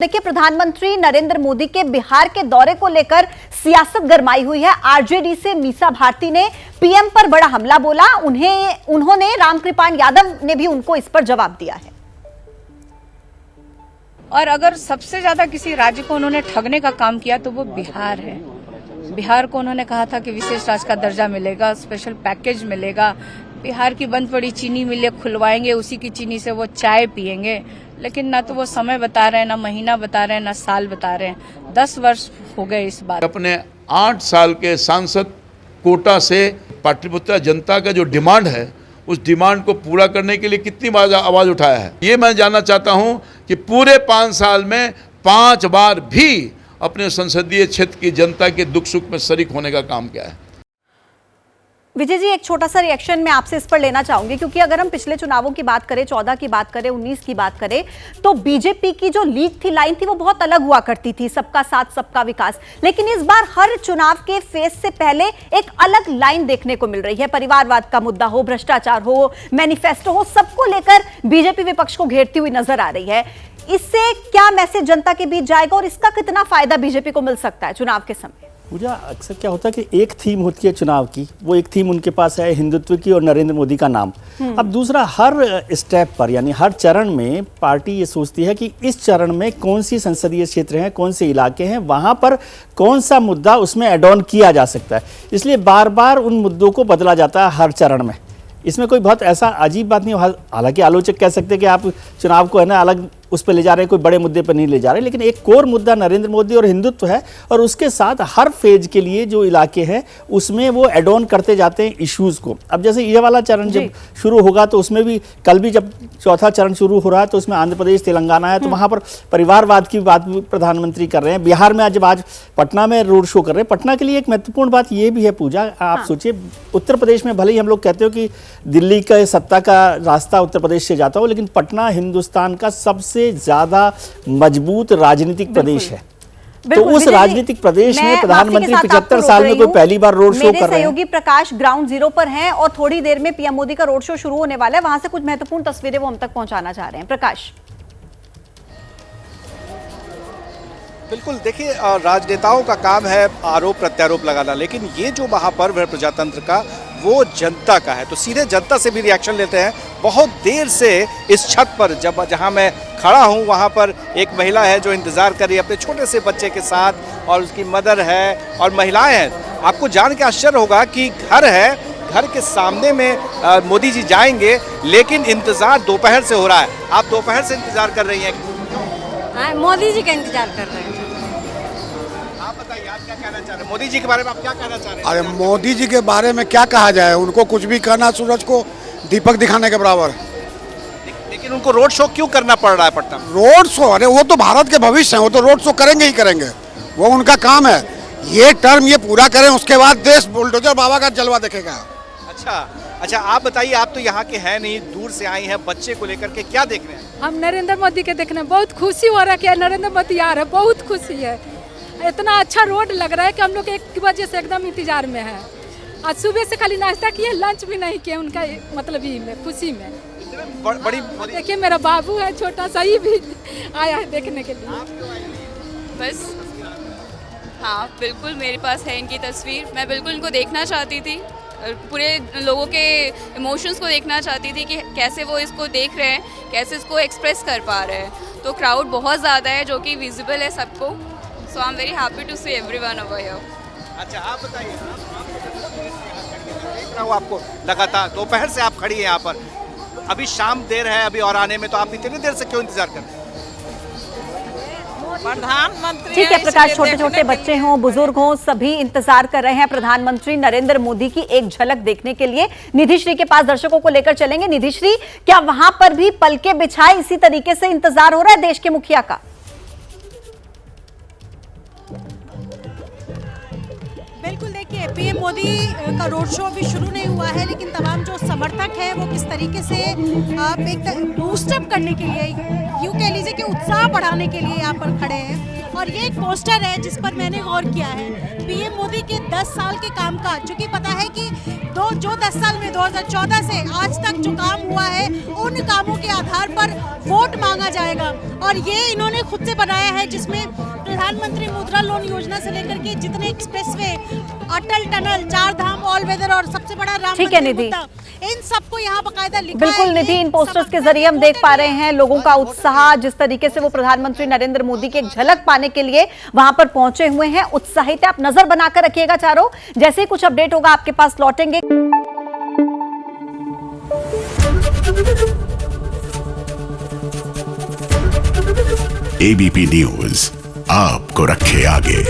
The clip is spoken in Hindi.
देखिए, प्रधानमंत्री नरेंद्र मोदी के बिहार के दौरे को लेकर सियासत गरमाई हुई है। आरजेडी से मीसा भारती ने पीएम पर बड़ा हमला बोला। उन्होंने रामकृपाल यादव ने भी उनको इस पर जवाब दिया है। और अगर सबसे ज्यादा किसी राज्य को उन्होंने ठगने का काम किया तो वो बिहार है। बिहार को उन्होंने कहा था कि विशेष राज्य का दर्जा मिलेगा, स्पेशल पैकेज मिलेगा, बिहार की बंद पड़ी चीनी मिलें खुलवाएंगे, उसी की चीनी से वो चाय पिएंगे। लेकिन ना तो वो समय बता रहे हैं, ना महीना बता रहे हैं, ना साल बता रहे हैं। 10 वर्ष हो गए इस बात। अपने 8 साल के सांसद कोटा से पाटलिपुत्र जनता का जो डिमांड है, उस डिमांड को पूरा करने के लिए कितनी बार आवाज उठाया है, ये मैं जानना चाहता हूं कि पूरे 5 साल में 5 बार भी अपने संसदीय क्षेत्र की जनता के दुख सुख में शरीक होने का काम किया है। विजय जी, एक छोटा सा रिएक्शन मैं आपसे इस पर लेना चाहूंगी, क्योंकि अगर हम पिछले चुनावों की बात करें, 14 की बात करें, 19 की बात करें, तो बीजेपी की जो लीड थी, लाइन थी, वो बहुत अलग हुआ करती थी, सबका साथ सबका विकास। लेकिन इस बार हर चुनाव के फेज से पहले एक अलग लाइन देखने को मिल रही है। परिवारवाद का मुद्दा हो, भ्रष्टाचार हो, मैनिफेस्टो हो, सबको लेकर बीजेपी विपक्ष को घेरती हुई नजर आ रही है। इससे क्या मैसेज जनता के बीच जाएगा और इसका कितना फायदा बीजेपी को मिल सकता है चुनाव के समय? पूजा, अक्सर क्या होता है कि एक थीम होती है चुनाव की, वो एक थीम उनके पास है हिंदुत्व की और नरेंद्र मोदी का नाम। अब दूसरा, हर स्टेप पर यानी हर चरण में पार्टी ये सोचती है कि इस चरण में कौन सी संसदीय क्षेत्र हैं, कौन से इलाके हैं, वहाँ पर कौन सा मुद्दा उसमें एड ऑन किया जा सकता है। इसलिए बार बार उन मुद्दों को बदला जाता है हर चरण में। इसमें कोई बहुत ऐसा अजीब बात नहीं। हालांकि आलोचक कह सकते हैं कि आप चुनाव को है ना अलग उस पर ले जा रहे हैं, कोई बड़े मुद्दे पर नहीं ले जा रहे, लेकिन एक कोर मुद्दा नरेंद्र मोदी और हिंदुत्व है। और उसके साथ हर फेज के लिए जो इलाके हैं उसमें वो एड ऑन करते जाते हैं इश्यूज़ को। अब जैसे ये वाला चरण जब शुरू होगा तो उसमें भी, कल भी जब चौथा चरण शुरू हो रहा है तो उसमें आंध्र प्रदेश, तेलंगाना है, तो वहाँ पर परिवारवाद की बात भी प्रधानमंत्री कर रहे हैं। बिहार में आज पटना में रोड शो कर रहे हैं। पटना के लिए एक महत्वपूर्ण बात ये भी है पूजा, आप सोचिए, उत्तर प्रदेश में भले ही हम लोग कहते हो कि दिल्ली का सत्ता का रास्ता उत्तर प्रदेश से जाता हो, लेकिन पटना हिंदुस्तान का सबसे ज्यादा मजबूत राजनीतिक प्रदेश है। तो उस राजनीतिक प्रदेश में प्रधानमंत्री 75 साल में कोई पहली बार रोड शो कर रहे हैं। सहयोगी प्रकाश ग्राउंड जीरो पर हैं और थोड़ी देर में पीएम मोदी का रोड शो शुरू होने वाला है। वहां से कुछ महत्वपूर्ण तस्वीरें वो हम तक पहुंचाना चाह रहे हैं। प्रकाश, बिल्कुल, देखिए, राजनेताओं का काम है आरोप प्रत्यारोप लगाना, लेकिन ये जो महापर्व है प्रजातंत्र का, वो जनता का है। तो सीधे जनता से भी रिएक्शन लेते हैं। बहुत देर से इस छत पर जहां मैं खड़ा हूं, वहां पर एक महिला है जो इंतज़ार कर रही है अपने छोटे से बच्चे के साथ, और उसकी मदर है और महिलाएं हैं। आपको जान के आश्चर्य होगा कि घर है, घर के सामने में मोदी जी जाएंगे, लेकिन इंतज़ार दोपहर से हो रहा है। आप दोपहर से इंतज़ार कर रही हैं? मोदी जी का इंतजार कर रहे हैं। आप बताइए, आप क्या कहना चाह रहे हैं मोदी जी के बारे में? आप क्या कहना चाह रहे हैं? अरे मोदी जी के बारे में क्या कहा जाए, उनको कुछ भी कहना सूरज को दीपक दिखाने के बराबर। लेकिन उनको रोड शो क्यों करना पड़ रहा है पटना में? रोड शो, अरे वो तो भारत के भविष्य हैं, वो तो रोड शो करेंगे ही करेंगे, वो उनका काम है। ये टर्म ये पूरा करें, उसके बाद देश बुलडोजर बाबा का जलवा देखेगा। अच्छा, आप बताइए, आप तो यहाँ के हैं नहीं, दूर से आई हैं, बच्चे को लेकर के क्या देख रहे हैं? हम नरेंद्र मोदी के देखने बहुत खुशी हो रहा है कि नरेंद्र मोदी आ रहे हैं, बहुत खुशी है। इतना अच्छा रोड लग रहा है कि हम लोग 1 बजे से एकदम इंतजार में है। आज सुबह से खाली नाश्ता किए, लंच भी नहीं किए, उनका मतलब ही में खुशी में। बड़ी देखिए, मेरा बाबू है छोटा सा, ही भी आया है देखने के लिए। बस हाँ, बिल्कुल मेरे पास है इनकी तस्वीर। मैं बिल्कुल इनको देखना चाहती थी, पूरे लोगों के इमोशंस को देखना चाहती थी कि कैसे वो इसको देख रहे हैं, कैसे इसको एक्सप्रेस कर पा रहे हैं। तो क्राउड बहुत ज़्यादा है जो कि विजिबल है सबको। So I am very happy to see everyone over here. अच्छा, आप बताइए, देख रहा हूँ आपको लगातार, दोपहर से आप खड़ी हैं यहाँ पर। अभी शाम देर है अभी और आने में, तो आप इतनी देर से क्यों इंतजार कर रहे हैं? प्रधानमंत्री, ठीक है प्रकाश, छोटे छोटे बच्चे हों, बुजुर्ग हों, सभी इंतजार कर रहे हैं प्रधानमंत्री नरेंद्र मोदी की एक झलक देखने के लिए। निधि श्री के पास दर्शकों को लेकर चलेंगे। निधि श्री, क्या वहां पर भी पलके बिछाए इसी तरीके से इंतजार हो रहा है देश के मुखिया का? बिल्कुल, देखिए, पीएम मोदी का रोड शो अभी शुरू नहीं हुआ है, लेकिन तमाम जो समर्थक हैं वो किस तरीके से एक बूस्टअप करने के लिए, यूँ कह लीजिए कि उत्साह बढ़ाने के लिए यहाँ पर खड़े हैं। और ये एक पोस्टर है जिस पर मैंने गौर किया है पीएम मोदी के 10 साल के कामकाज, जो कि पता है कि 10 साल में 2014 से आज तक जो काम हुआ है उन कामों के आधार पर वोट मांगा जाएगा। और ये इन्होंने खुद से बनाया है, जिसमें प्रधानमंत्री मुद्रा लोन योजना से लेकर के जितने एक्सप्रेसवे, अटल टनल, 4 धाम, ऑल वेदर और सबसे बड़ा राम ठीक है मंदिर निधि, मुद्दा, इन सबको यहाँ बकायदा लिखा बिल्कुल है। निधि, इन पोस्टर्स के जरिए हम देख पा रहे हैं लोगों का उत्साह, जिस तरीके से वो प्रधानमंत्री नरेंद्र मोदी की एक झलक पाने के लिए वहां पर पहुंचे हुए हैं, उत्साहित है। आप नजर बनाकर रखिएगा चारों, जैसे ही कुछ अपडेट होगा आपके पास लौटेंगे। एबीपी न्यूज आपको रखे आगे।